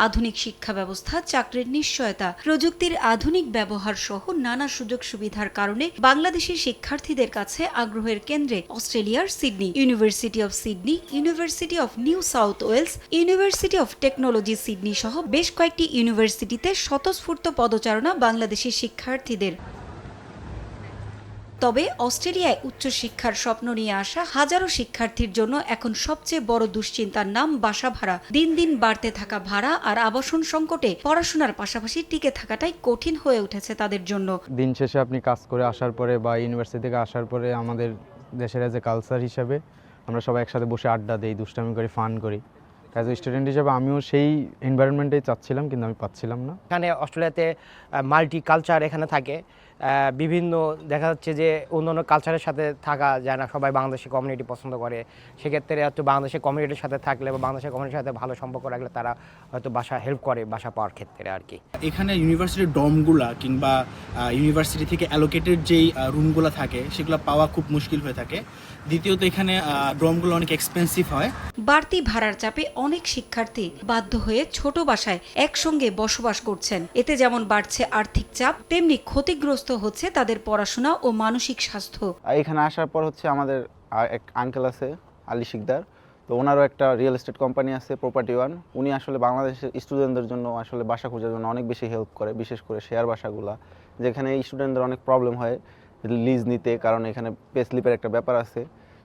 আধুনিক শিক্ষা ব্যবস্থা, চাকরির নিশ্চয়তা, প্রযুক্তির আধুনিক ব্যবহার সহ নানা সুযোগ সুবিধার কারণে বাংলাদেশি শিক্ষার্থীদের কাছে আগ্রহের কেন্দ্রে অস্ট্রেলিয়ার Sydney, University of Sydney, University of New South Wales, University of Technology Sydney সহ বেশ কয়েকটি ইউনিভার্সিটিতে স্বতঃস্ফূর্ত পদচারণা বাংলাদেশি শিক্ষার্থীদের। তবে অস্ট্রেলিয়ায় উচ্চশিক্ষার স্বপ্ন নিয়ে আসা হাজারো শিক্ষার্থীর জন্য এখন সবচেয়ে বড় দুশ্চিন্তার নাম বাসা ভাড়া। দিন দিন বাড়তে থাকা ভাড়া আর আবাসন সংকটে পড়াশোনার পাশাপাশি টিকে থাকাটাই কঠিন হয়ে উঠেছে তাদের জন্য। দিন শেষে আপনি কাজ করে আসার পরে বা ইউনিভার্সিটি থেকে আসার পরে আমাদের দেশের যে কালচার হিসাবে আমরা সবাই একসাথে বসে আড্ডা দিই, দুষ্টামি করি, ফান করি। অ্যাজ এ স্টুডেন্ট হিসেবে আমিও সেই এনভায়রনমেন্টেই চাচ্ছিলাম, কিন্তু আমি পাচ্ছিলাম না। এখানে অস্ট্রেলিয়াতে মাল্টি কালচার এখানে থাকে, বিভিন্ন দেখা যাচ্ছে যে অন্যান্য কালচারের সাথে থাকা যায় না, সবাই বাংলাদেশি কমিউনিটি পছন্দ করে। সেক্ষেত্রে হয়তো বাংলাদেশি কমিউনিটির সাথে থাকলে বা বাংলাদেশের কমিউনিটির সাথে ভালো সম্পর্ক রাখলে তারা হয়তো বাসা হেল্প করে বাসা পাওয়ার ক্ষেত্রে আর কি। এখানে ইউনিভার্সিটির ডমগুলা কিংবা ইউনিভার্সিটি থেকে অ্যালোকেটেড যেই রুমগুলো থাকে সেগুলো পাওয়া খুব মুশকিল হয়ে থাকে। দ্বিতীয়ত এখানে ডমগুলো অনেক এক্সপেন্সিভ হয়। বাড়তি ভাড়ার চাপে অনেক শিক্ষার্থী বাধ্য হয়ে ছোট বাসায় একসঙ্গে বসবাস করছেন। এতে যেমন বাড়ছে আর্থিক চাপ, তেমনি ক্ষতিগ্রস্ত হচ্ছে তাদের পড়াশোনা ও মানসিক স্বাস্থ্য। এখানে আসার পর হচ্ছে আমাদের এক আঙ্কেল আছে আলী শিকদার, তো ওনারও একটা রিয়েল এস্টেট কোম্পানি আছে প্রপার্টি ওয়ান। উনি আসলে বাংলাদেশের স্টুডেন্টদের জন্য আসলে বাসা খোঁজার জন্য অনেক বেশি হেল্প করে, বিশেষ করে শেয়ার বাসাগুলা, যেখানে স্টুডেন্টদের অনেক প্রবলেম হয় লিজ নিতে, কারণ এখানে পে স্লিপের একটা ব্যাপার আছে।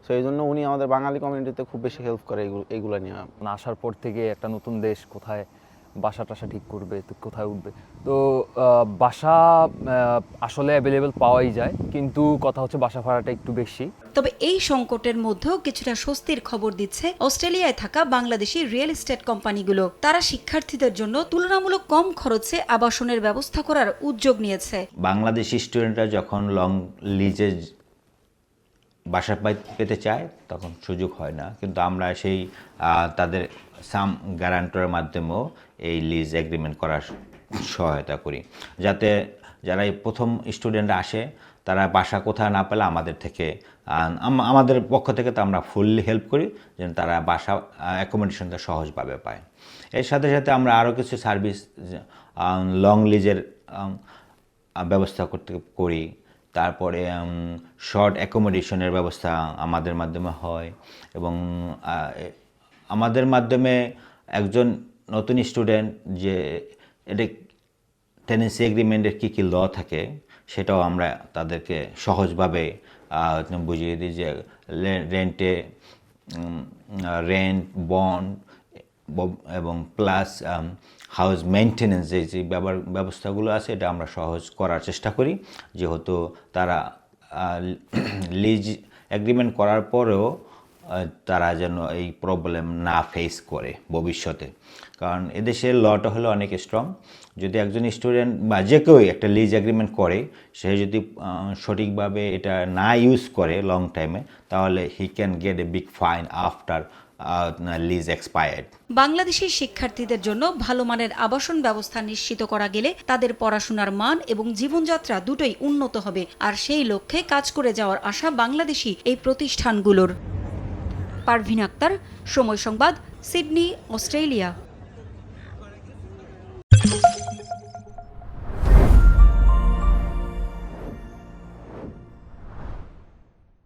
সো এই জন্য উনি আমাদের বাঙালি কমিউনিটিতে খুব বেশি হেল্প করে এইগুলো নিয়ে। আসার পর থেকে একটা নতুন দেশ, কোথায় বাসা টাসা ঠিক করবে, তো কোথায় উঠবে, তো বাসা আসলে অ্যাভেলেবেল পাওয়াই যায়, কিন্তু কথা হচ্ছে বাসা ভাড়াটা একটু বেশি। তবে এই সংকটের মধ্যেও কিছুটা স্বস্তির খবর দিচ্ছে অস্ট্রেলিয়ায় থাকা বাংলাদেশি রিয়েল এস্টেট কোম্পানিগুলো। তারা শিক্ষার্থীদের জন্য তুলনামূলক কম খরচে আবাসনের ব্যবস্থা করার উদ্যোগ নিয়েছে। বাংলাদেশি স্টুডেন্টরা যখন লং লিজে বাসা পেতে চায় তখন সুযোগ হয় না, কিন্তু আমরা সেই তাদের সাম গ্যারান্টরের মাধ্যমেও এই লিজ এগ্রিমেন্ট করার সহায়তা করি, যাতে যারা এই প্রথম স্টুডেন্টরা আসে তারা বাসা কোথাও না পেলে আমাদের থেকে আমাদের পক্ষ থেকে তো আমরা ফুললি হেল্প করি যেন তারা বাসা অ্যাকোমোডেশনটা সহজভাবে পায়। এর সাথে সাথে আমরা আরও কিছু সার্ভিস লং লিজের ব্যবস্থা করি। তারপরে শর্ট অ্যাকোমোডেশনের ব্যবস্থা আমাদের মাধ্যমে হয়, এবং আমাদের মাধ্যমে একজন নতুন স্টুডেন্ট যে এটা টেনেন্সি এগ্রিমেন্টের কী কী ল থাকে সেটাও আমরা তাদেরকে সহজভাবে বুঝিয়ে দিই, যে রেন্ট, বন্ড এবং প্লাস হাউস মেনটেন্যান্স যে ব্যবস্থাগুলো আছে এটা আমরা সহজ করার চেষ্টা করি, যেহেতু তারা লিজ এগ্রিমেন্ট করার পরেও তারা যেন এই প্রবলেম না ফেস করে ভবিষ্যতে। কারণ এদেশের লটা হলো অনেক স্ট্রং। যদি একজন স্টুডেন্ট বা যে কেউ একটা লিজ এগ্রিমেন্ট করে, সে যদি সঠিকভাবে এটা না ইউজ করে লং টাইমে, তাহলে he can get a big fine after lease expired. Bangladeshi শিক্ষার্থীদের জন্য ভালো মানের আবাসন ব্যবস্থা নিশ্চিত করা গেলে তাদের পড়াশোনার মান এবং জীবনযাত্রা দুটোই উন্নত হবে, আর সেই লক্ষ্যে কাজ করে যাওয়ার আশা বাংলাদেশি এই প্রতিষ্ঠানগুলোর। পারভিন আক্তার, সময় সংবাদ, সিডনি, অস্ট্রেলিয়া।